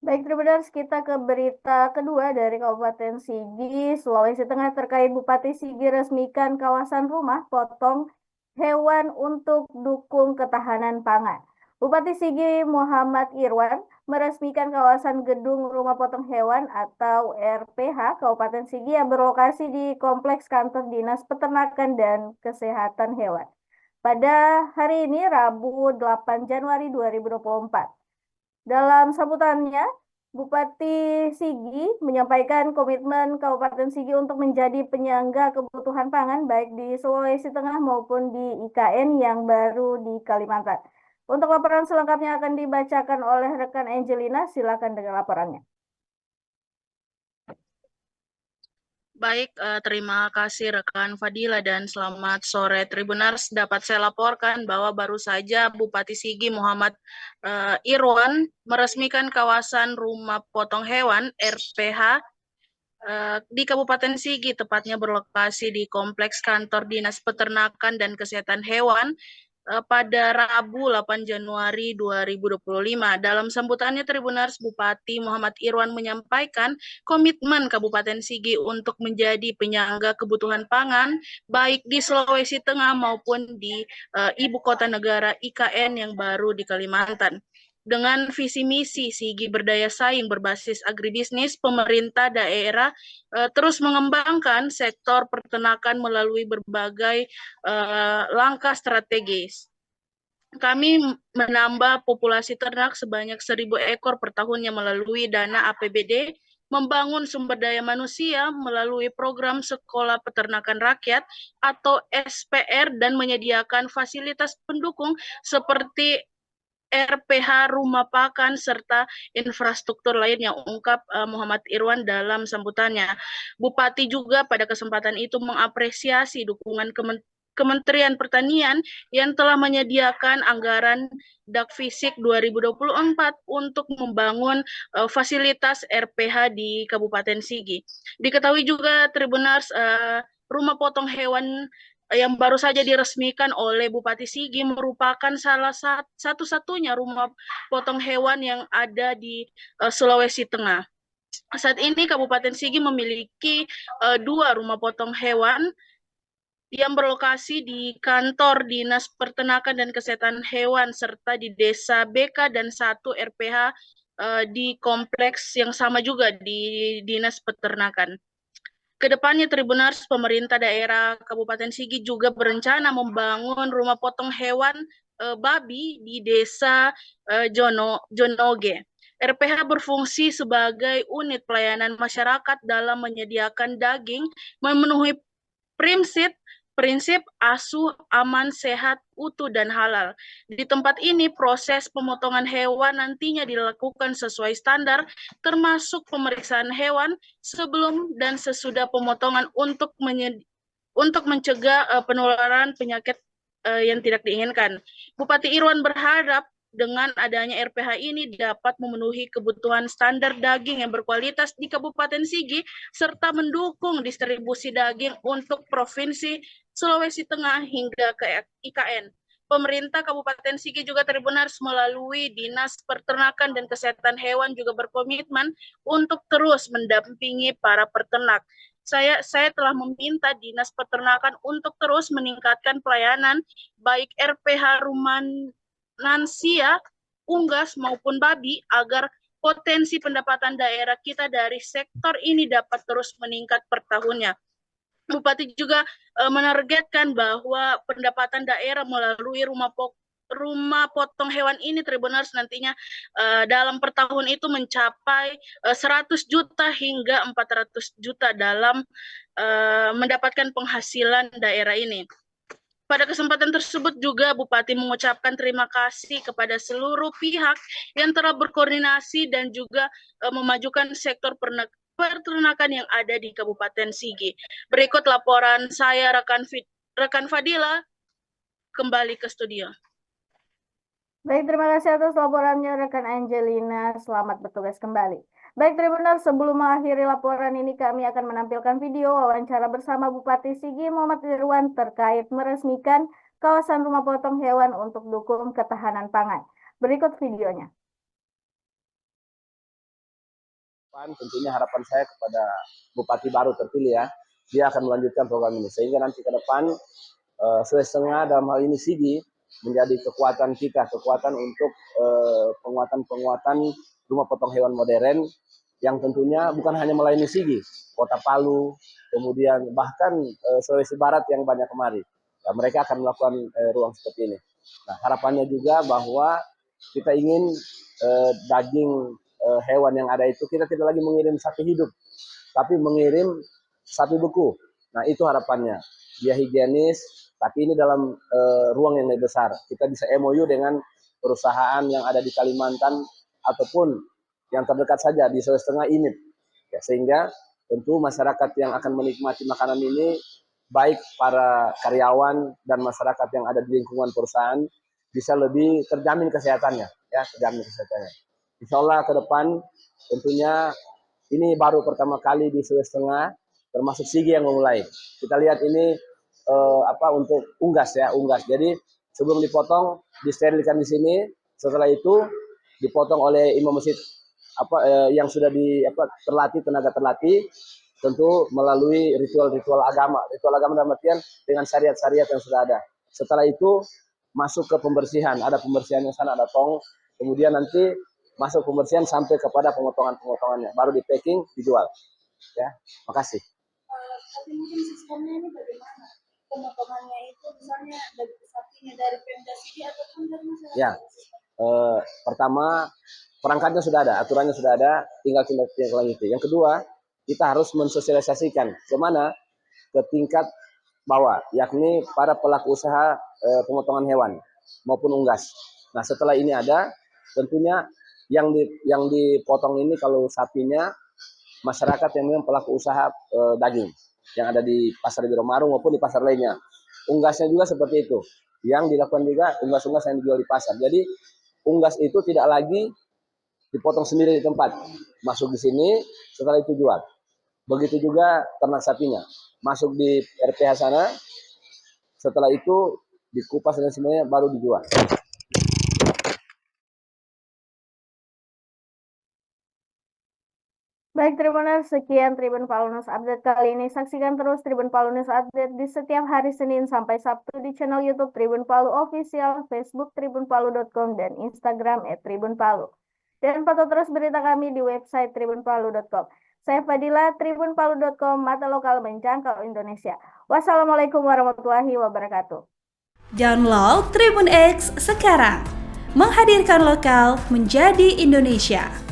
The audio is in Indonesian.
Baik, Tribuners, kita ke berita kedua dari Kabupaten Sigi, Sulawesi Tengah terkait Bupati Sigi resmikan kawasan rumah potong hewan untuk dukung ketahanan pangan. Bupati Sigi Muhammad Irwan meresmikan kawasan gedung rumah potong hewan atau RPH Kabupaten Sigi yang berlokasi di Kompleks Kantor Dinas Peternakan dan Kesehatan Hewan. Pada hari ini, Rabu 8 Januari 2024. Dalam sambutannya, Bupati Sigi menyampaikan komitmen Kabupaten Sigi untuk menjadi penyangga kebutuhan pangan baik di Sulawesi Tengah maupun di IKN yang baru di Kalimantan. Untuk laporan selengkapnya akan dibacakan oleh rekan Angelina. Silakan dengan laporannya. Baik, terima kasih rekan Fadila dan selamat sore Tribuners. Dapat saya laporkan bahwa baru saja Bupati Sigi Muhammad Irwan meresmikan kawasan rumah potong hewan RPH di Kabupaten Sigi, tepatnya berlokasi di Kompleks Kantor Dinas Peternakan dan Kesehatan Hewan pada Rabu 8 Januari 2025. Dalam sambutannya Tribuners, Bupati Muhammad Irwan menyampaikan komitmen Kabupaten Sigi untuk menjadi penyangga kebutuhan pangan baik di Sulawesi Tengah maupun di ibu kota negara IKN yang baru di Kalimantan. Dengan visi misi Sigi berdaya saing berbasis agribisnis, pemerintah daerah terus mengembangkan sektor peternakan melalui berbagai langkah strategis. Kami menambah populasi ternak sebanyak 1.000 ekor per tahunnya melalui dana APBD, membangun sumber daya manusia melalui program Sekolah Peternakan Rakyat atau SPR, dan menyediakan fasilitas pendukung seperti RPH, rumah pakan, serta infrastruktur lain yang ungkap Muhammad Irwan dalam sambutannya. Bupati juga pada kesempatan itu mengapresiasi dukungan Kementerian Pertanian yang telah menyediakan anggaran Dakfisik 2024 untuk membangun fasilitas RPH di Kabupaten Sigi. Diketahui juga Tribuners, rumah potong hewan yang baru saja diresmikan oleh Bupati Sigi merupakan salah satu-satunya rumah potong hewan yang ada di Sulawesi Tengah. Saat ini Kabupaten Sigi memiliki 2 rumah potong hewan yang berlokasi di kantor Dinas Peternakan dan Kesehatan Hewan serta di Desa BK, dan 1 RPH di kompleks yang sama juga di Dinas Peternakan. Kedepannya Tribuners, pemerintah daerah Kabupaten Sigi juga berencana membangun rumah potong hewan babi di Desa Jonoge. RPH berfungsi sebagai unit pelayanan masyarakat dalam menyediakan daging memenuhi prinsip prinsip asuh aman, sehat, utuh, dan halal. Di tempat ini proses pemotongan hewan nantinya dilakukan sesuai standar, termasuk pemeriksaan hewan sebelum dan sesudah pemotongan untuk mencegah penularan penyakit yang tidak diinginkan. Bupati Irwan berharap dengan adanya RPH ini dapat memenuhi kebutuhan standar daging yang berkualitas di Kabupaten Sigi serta mendukung distribusi daging untuk Provinsi Sulawesi Tengah hingga ke IKN. Pemerintah Kabupaten Sigi juga Tribuners melalui Dinas Peternakan dan Kesehatan Hewan juga berkomitmen untuk terus mendampingi para peternak. Saya telah meminta Dinas Peternakan untuk terus meningkatkan pelayanan baik RPH ruminansia, unggas maupun babi agar potensi pendapatan daerah kita dari sektor ini dapat terus meningkat per tahunnya. Bupati juga menargetkan bahwa pendapatan daerah melalui rumah potong hewan ini Tribuners nantinya dalam per tahun itu mencapai 100 juta hingga 400 juta dalam mendapatkan penghasilan daerah ini. Pada kesempatan tersebut juga Bupati mengucapkan terima kasih kepada seluruh pihak yang telah berkoordinasi dan juga memajukan sektor peternakan yang ada di Kabupaten Sigi. Berikut laporan saya rekan Fadila, kembali ke studio. Baik, terima kasih atas laporannya rekan Angelina. Selamat bertugas kembali. Baik, Tribuners, sebelum mengakhiri laporan ini kami akan menampilkan video wawancara bersama Bupati Sigi Muhammad Irwan terkait meresmikan kawasan rumah potong hewan untuk dukung ketahanan pangan. Berikut videonya. Tentunya harapan saya kepada Bupati baru terpilih ya, dia akan melanjutkan program ini sehingga nanti ke depan Sulawesi Tengah dalam hal ini Sigi menjadi kekuatan kita, kekuatan untuk penguatan rumah potong hewan modern yang tentunya bukan hanya melayani Sigi, Kota Palu, kemudian bahkan Sulawesi Barat yang banyak kemari. Ya, mereka akan melakukan ruang seperti ini. Nah, harapannya juga bahwa kita ingin daging hewan yang ada itu kita tidak lagi mengirim sapi hidup, tapi mengirim sapi beku. Nah, itu harapannya. Dia higienis, tapi ini dalam ruang yang lebih besar. Kita bisa MOU dengan perusahaan yang ada di Kalimantan ataupun yang terdekat saja di Sulawesi Tengah ini. Ya, sehingga tentu masyarakat yang akan menikmati makanan ini, baik para karyawan dan masyarakat yang ada di lingkungan perusahaan, bisa lebih terjamin kesehatannya. Ya, terjamin kesehatannya. Insya Allah ke depan tentunya ini baru pertama kali di Sulawesi Tengah, termasuk Sigi yang memulai. Kita lihat ini untuk unggas ya, unggas. Jadi sebelum dipotong disterilkan di sini, setelah itu dipotong oleh imam masjid yang sudah terlatih, tenaga terlatih, tentu melalui ritual-ritual agama. Ritual agama dalam artian dengan syariat-syariat yang sudah ada. Setelah itu masuk ke pembersihan, ada pembersihan yang sana, ada tong, kemudian nanti masuk pembersihan sampai kepada pemotongannya, baru di packing dijual. Ya, makasih. Tapi mungkin sistemnya ini bagaimana? Pemotongannya itu misalnya dari sapinya dari Pemda Sigi ataupun dari masyarakat? Ya, pertama perangkatnya sudah ada, aturannya sudah ada, tinggal tindak lanjuti. Yang kedua, kita harus mensosialisasikan kemana ke tingkat bawah, yakni para pelaku usaha pemotongan hewan maupun unggas. Nah, setelah ini ada, tentunya yang dipotong ini kalau sapinya masyarakat yang memang pelaku usaha daging yang ada di pasar Biromaru maupun di pasar lainnya. Unggasnya juga seperti itu. Yang dilakukan juga unggas-unggas yang dijual di pasar. Jadi unggas itu tidak lagi dipotong sendiri di tempat, masuk di sini, setelah itu jual. Begitu juga ternak sapinya, masuk di RPH sana, setelah itu dikupas dan semuanya baru dijual. Baik, Tribuners, sekian Tribun Palu News Update kali ini. Saksikan terus Tribun Palu News Update di setiap hari Senin sampai Sabtu di channel YouTube Tribun Palu Official, Facebook tribunpalu.com, dan Instagram @tribunpalu. Dan pantau terus berita kami di website tribunpalu.com. Saya Fadila, tribunpalu.com, mata lokal menjangkau Indonesia. Wassalamualaikum warahmatullahi wabarakatuh. Download Tribun X sekarang, menghadirkan lokal menjadi Indonesia.